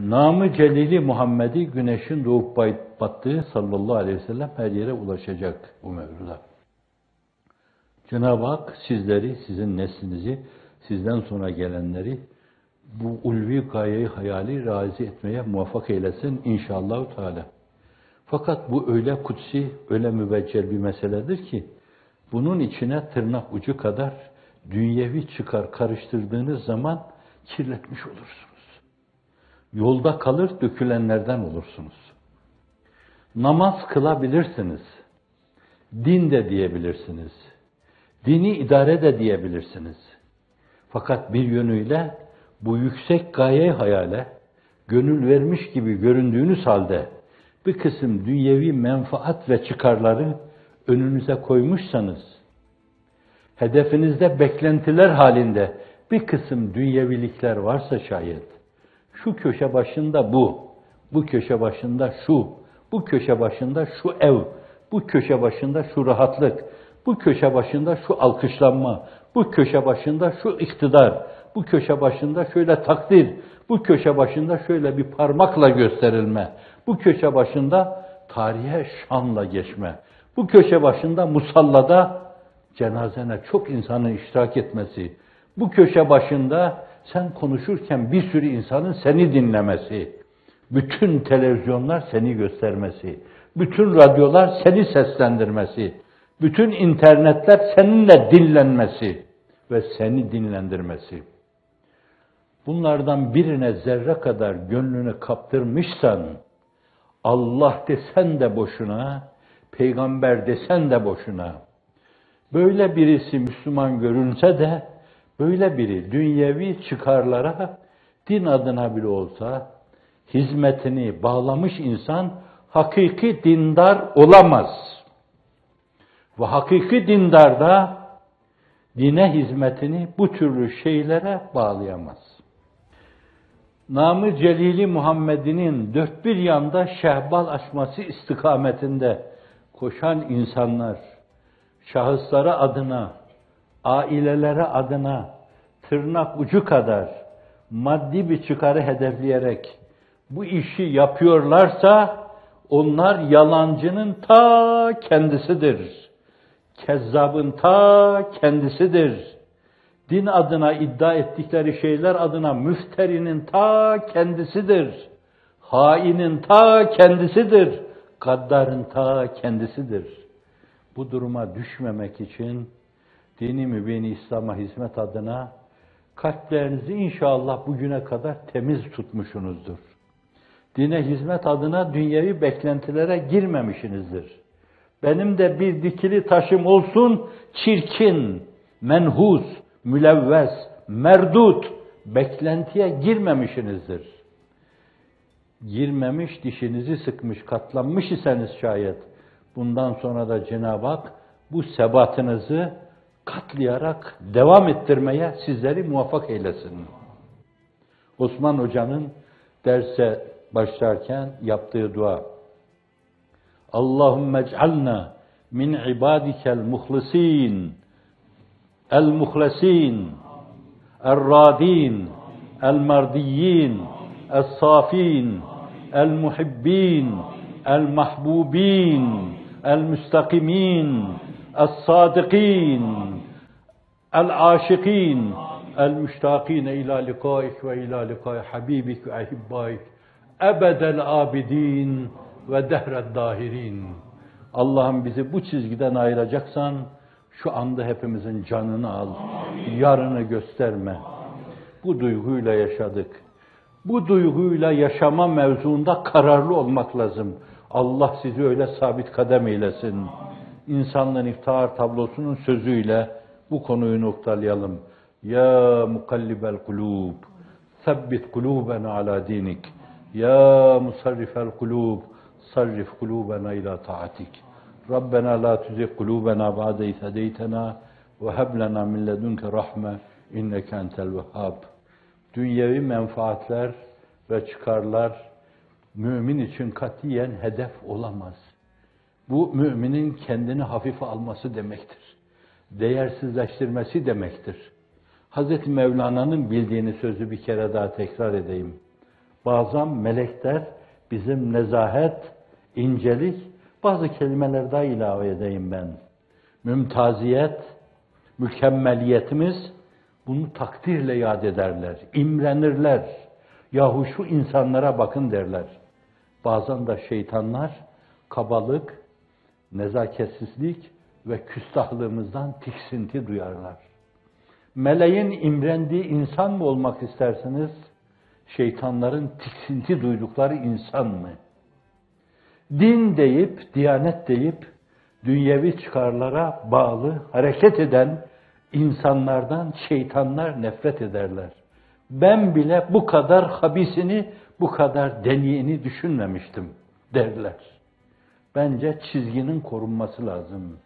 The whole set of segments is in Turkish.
Namı Celili Muhammed'i güneşin doğup battığı sallallahu aleyhi ve sellem her yere ulaşacak bu mevzuda. Cenab-ı Hak sizleri, sizin neslinizi, sizden sonra gelenleri bu ulvi gayeyi, hayali razı etmeye muvaffak eylesin inşallah Teala. Fakat bu öyle kutsi, öyle mübeccel bir meseledir ki bunun içine tırnak ucu kadar dünyevi çıkar karıştırdığınız zaman kirletmiş olursunuz. Yolda kalır dökülenlerden olursunuz. Namaz kılabilirsiniz. Din de diyebilirsiniz. Dini idare de diyebilirsiniz. Fakat bir yönüyle bu yüksek gaye hayale gönül vermiş gibi göründüğünüz halde bir kısım dünyevi menfaat ve çıkarları önünüze koymuşsanız, hedefinizde beklentiler halinde bir kısım dünyevilikler varsa şayet, şu köşe başında bu köşe başında şu, bu köşe başında şu ev, bu köşe başında şu rahatlık, bu köşe başında şu alkışlanma, bu köşe başında şu iktidar, bu köşe başında şöyle takdir, bu köşe başında şöyle bir parmakla gösterilme, bu köşe başında tarihe şanla geçme, bu köşe başında musallada cenazene çok insanın iştirak etmesi, bu köşe başında sen konuşurken bir sürü insanın seni dinlemesi, bütün televizyonlar seni göstermesi, bütün radyolar seni seslendirmesi, bütün internetler seninle dinlenmesi ve seni dinlendirmesi. Bunlardan birine zerre kadar gönlünü kaptırmışsan, Allah desen de boşuna, peygamber desen de boşuna. Böyle birisi Müslüman görünse de, böyle biri dünyevi çıkarlara, din adına bile olsa, hizmetini bağlamış insan, hakiki dindar olamaz. Ve hakiki dindar da, dine hizmetini bu türlü şeylere bağlayamaz. Namı Celili Muhammed'inin dört bir yanda şehbal açması istikametinde koşan insanlar, şahısları adına, aileleri adına tırnak ucu kadar maddi bir çıkarı hedefleyerek bu işi yapıyorlarsa onlar yalancının ta kendisidir. Kezzabın ta kendisidir. Din adına iddia ettikleri şeyler adına müfterinin ta kendisidir. Hainin ta kendisidir. Gaddarın ta kendisidir. Bu duruma düşmemek için dini mübini İslam'a hizmet adına kalplerinizi inşallah bugüne kadar temiz tutmuşsunuzdur. Dine hizmet adına dünyevi beklentilere girmemişsinizdir. Benim de bir dikili taşım olsun, çirkin, menhus, mülevves, merdut, beklentiye girmemişsinizdir. Girmemiş, dişinizi sıkmış, katlanmış iseniz şayet, bundan sonra da Cenab-ı Hak bu sebatınızı katlayarak devam ettirmeye sizleri muvaffak eylesin. Osman Hoca'nın derse başlarken yaptığı dua, Allahümme ec'alna min ibadikel muhlisin, el-muhlesin, el-radin, el-mardiyin, el-safin, el-muhibbin, el-mahbubin, el-müstakimin, el-sadikin, el-aşikin, el-müştakine ila likaik ve ila likai habibik ve ahibbaik, ebedel abidin ve dehred dahirin. Allah'ım bizi bu çizgiden ayıracaksan, şu anda hepimizin canını al, yarını gösterme. Bu duyguyla yaşadık. Bu duyguyla yaşama mevzuunda kararlı olmak lazım. Allah sizi öyle sabit kadem eylesin. İnsanlığın iftihar tablosunun sözüyle bu konuyu noktalayalım. Ya mukallibel kulub, sebbit kulubena ala dinik. Ya musarrifel kulub, sarrif kulubena ila taatik. Rabbena la tuzigh kulubena ba'de iz hedeytena ve heb lena min ledunke rahme inneke entel vehhab. Dünyevi menfaatler ve çıkarlar mümin için katiyen hedef olamaz. Bu müminin kendini hafife alması demektir. Değersizleştirmesi demektir. Hazreti Mevlana'nın bildiğini sözü bir kere daha tekrar edeyim. Bazen melekler bizim nezahet, incelik, bazı kelimeler daha ilave edeyim ben. Mümtaziyet, mükemmeliyetimiz, bunu takdirle yad ederler, imrenirler. Yahu şu insanlara bakın derler. Bazen de şeytanlar kabalık, nezaketsizlik ve küstahlığımızdan tiksinti duyarlar. Meleğin imrendiği insan mı olmak istersiniz? Şeytanların tiksinti duydukları insan mı? Din deyip, diyanet deyip, dünyevi çıkarlara bağlı hareket eden insanlardan şeytanlar nefret ederler. Ben bile bu kadar habisini, bu kadar deniyeni düşünmemiştim derler. Bence çizginin korunması lazım.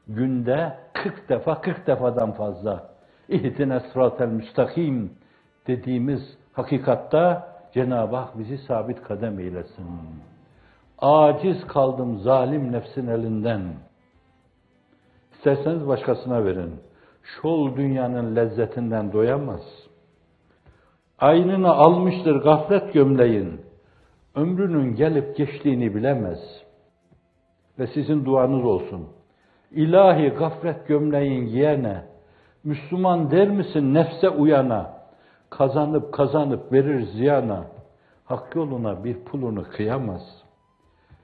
Günde 40 defa, 40 defadan fazla İhdine sıratel müstakim dediğimiz hakikatta Cenab-ı Hak bizi sabit kadem eylesin. Aciz kaldım zalim nefsin elinden. İsterseniz başkasına verin. Şol dünyanın lezzetinden doyamaz. Aynını almıştır gaflet gömleğin. Ömrünün gelip geçtiğini bilemez. Ve sizin duanız olsun. İlahi gaflet gömleğin giyene, Müslüman der misin nefse uyana, kazanıp verir ziyana, hak yoluna bir pulunu kıyamaz.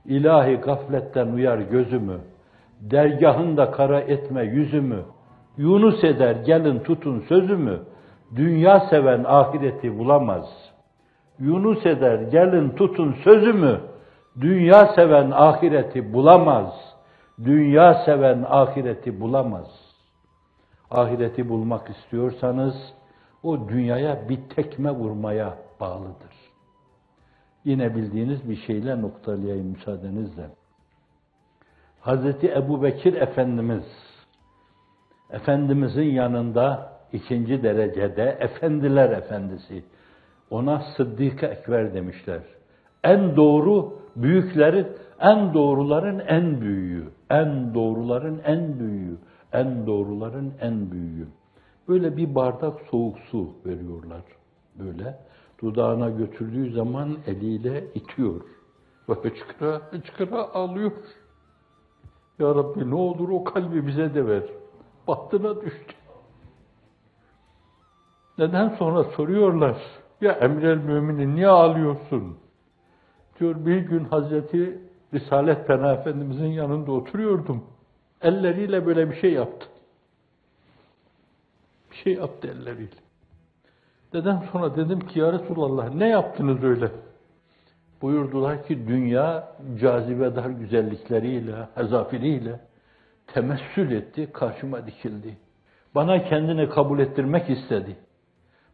İlahi gafletten uyar gözümü, dergahında kara etme yüzümü, Yunus eder gelin tutun sözümü, dünya seven ahireti bulamaz. Yunus eder gelin tutun sözümü, dünya seven ahireti bulamaz. Dünya seven ahireti bulamaz. Ahireti bulmak istiyorsanız o dünyaya bir tekme vurmaya bağlıdır. Yine bildiğiniz bir şeyle noktalayayım müsaadenizle. Hazreti Ebubekir Efendimizin yanında ikinci derecede Efendiler Efendisi. Ona Sıddık-ı Ekber demişler. En doğru büyüklerin, en doğruların en büyüğü. En doğruların en büyüğü. En doğruların en büyüğü. Böyle bir bardak soğuk su veriyorlar. Böyle. Dudağına götürdüğü zaman eliyle itiyor. Ve hıçkıra ağlıyor. Ya Rabbi ne olur o kalbi bize de ver. Bahtına düştü. Neden sonra soruyorlar. Ya Emrel Müminin niye ağlıyorsun? Diyor bir gün Hazreti Risalet Pena Efendimizin yanında oturuyordum. Elleriyle böyle bir şey yaptı. Bir şey yaptı elleriyle. Neden sonra dedim ki ya Resulallah ne yaptınız öyle? Buyurdular ki dünya cazibedar güzellikleriyle, hezafiriyle temessül etti, karşıma dikildi. Bana kendini kabul ettirmek istedi.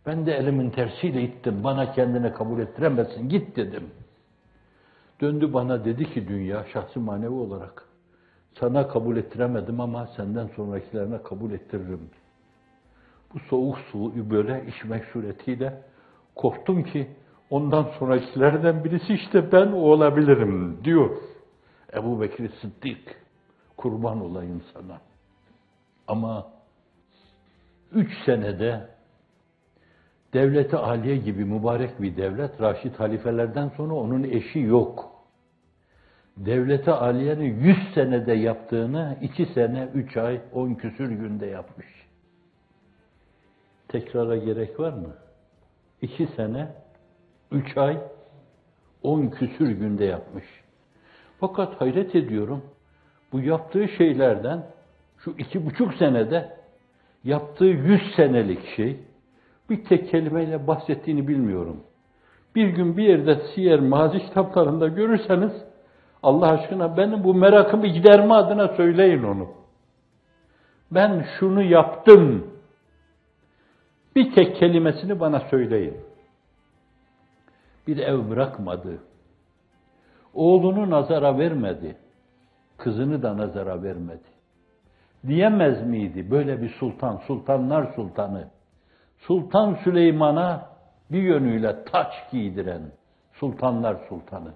Ben de elimin tersiyle ittim. Bana kendini kabul ettiremezsin, git dedim. Döndü bana dedi ki dünya şahsi manevi olarak sana kabul ettiremedim ama senden sonrakilerine kabul ettiririm. Bu soğuk suyu böyle içmek suretiyle korktum ki ondan sonrakilerden birisi işte ben olabilirim diyor. Ebubekir Sıddık, kurban olayım sana. Ama 3 senede devleti aliye gibi mübarek bir devlet, Raşid halifelerden sonra onun eşi yok. Devleti aliyenin 100 senede yaptığını 2 sene, 3 ay, 10 küsür günde yapmış. Tekrara gerek var mı? 2 sene, 3 ay, 10 küsür günde yapmış. Fakat hayret ediyorum, bu yaptığı şeylerden, şu 2,5 senede yaptığı 100 senelik şey, bir tek kelimeyle bahsettiğini bilmiyorum. Bir gün bir yerde siyer mazi kitaplarında görürseniz, Allah aşkına benim bu merakımı giderme adına söyleyin onu. Ben şunu yaptım. Bir tek kelimesini bana söyleyin. Bir ev bırakmadı. Oğlunu nazara vermedi. Kızını da nazara vermedi. Diyemez miydi böyle bir sultan, sultanlar sultanı, Sultan Süleyman'a bir yönüyle taç giydiren sultanlar sultanı,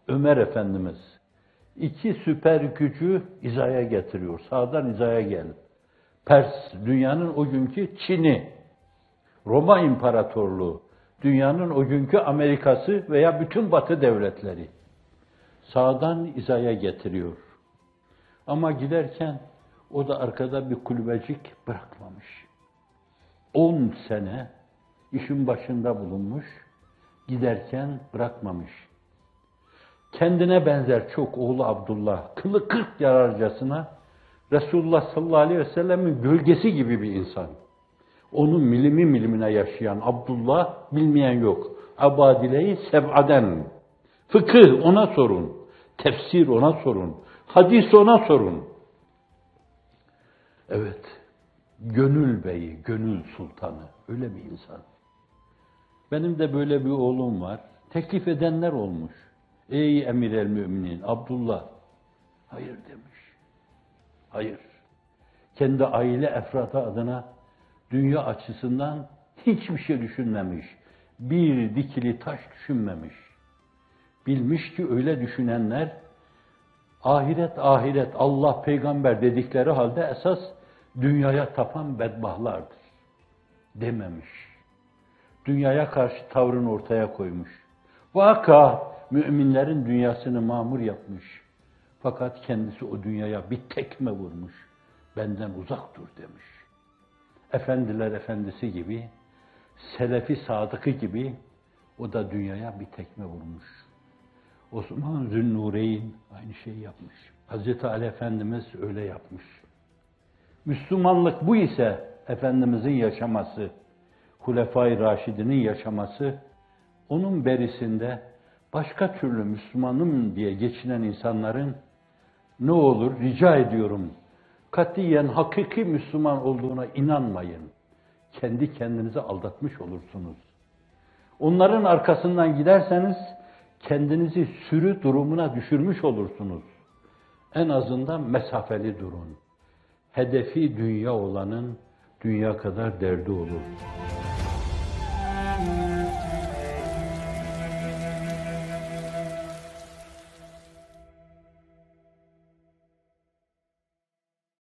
Ömer Efendimiz 2 süper gücü hizaya getiriyor. Sağdan hizaya gel. Pers, dünyanın o günkü Çin'i, Roma İmparatorluğu, Dünyanın o günkü Amerika'sı veya bütün Batı devletleri. Sağdan izaya getiriyor. Ama giderken o da arkada bir kulübecik bırakmamış. 10 sene işin başında bulunmuş, giderken bırakmamış. Kendine benzer çok oğlu Abdullah, kılı 40 yararcasına Resulullah sallallahu aleyhi ve sellemin gölgesi gibi bir insan. Onun milimi milimine yaşayan Abdullah bilmeyen yok. Abadileyi seb'aden. Fıkıh ona sorun. Tefsir ona sorun. Hadis ona sorun. Evet. Gönül beyi, gönül sultanı. Öyle bir insan. Benim de böyle bir oğlum var. Teklif edenler olmuş. Ey emir el müminin Abdullah. Hayır demiş. Hayır. Kendi aile efradı adına dünya açısından hiçbir şey düşünmemiş. Bir dikili taş düşünmemiş. Bilmiş ki öyle düşünenler ahiret ahiret Allah peygamber dedikleri halde esas dünyaya tapan bedbahtlardır dememiş. Dünyaya karşı tavrını ortaya koymuş. Vaka müminlerin dünyasını mamur yapmış. Fakat kendisi o dünyaya bir tekme vurmuş. Benden uzak dur demiş. Efendiler efendisi gibi, Selefi Sadık'ı gibi o da dünyaya bir tekme vurmuş. Osman Zünnûreyn aynı şeyi yapmış. Hazreti Ali Efendimiz öyle yapmış. Müslümanlık bu ise Efendimizin yaşaması, Hulefai Raşidinin yaşaması, onun berisinde başka türlü Müslümanım diye geçinen insanların ne olur rica ediyorum, katiyen hakiki Müslüman olduğuna inanmayın. Kendi kendinizi aldatmış olursunuz. Onların arkasından giderseniz kendinizi sürü durumuna düşürmüş olursunuz. En azından mesafeli durun. Hedefi dünya olanın dünya kadar derdi olur.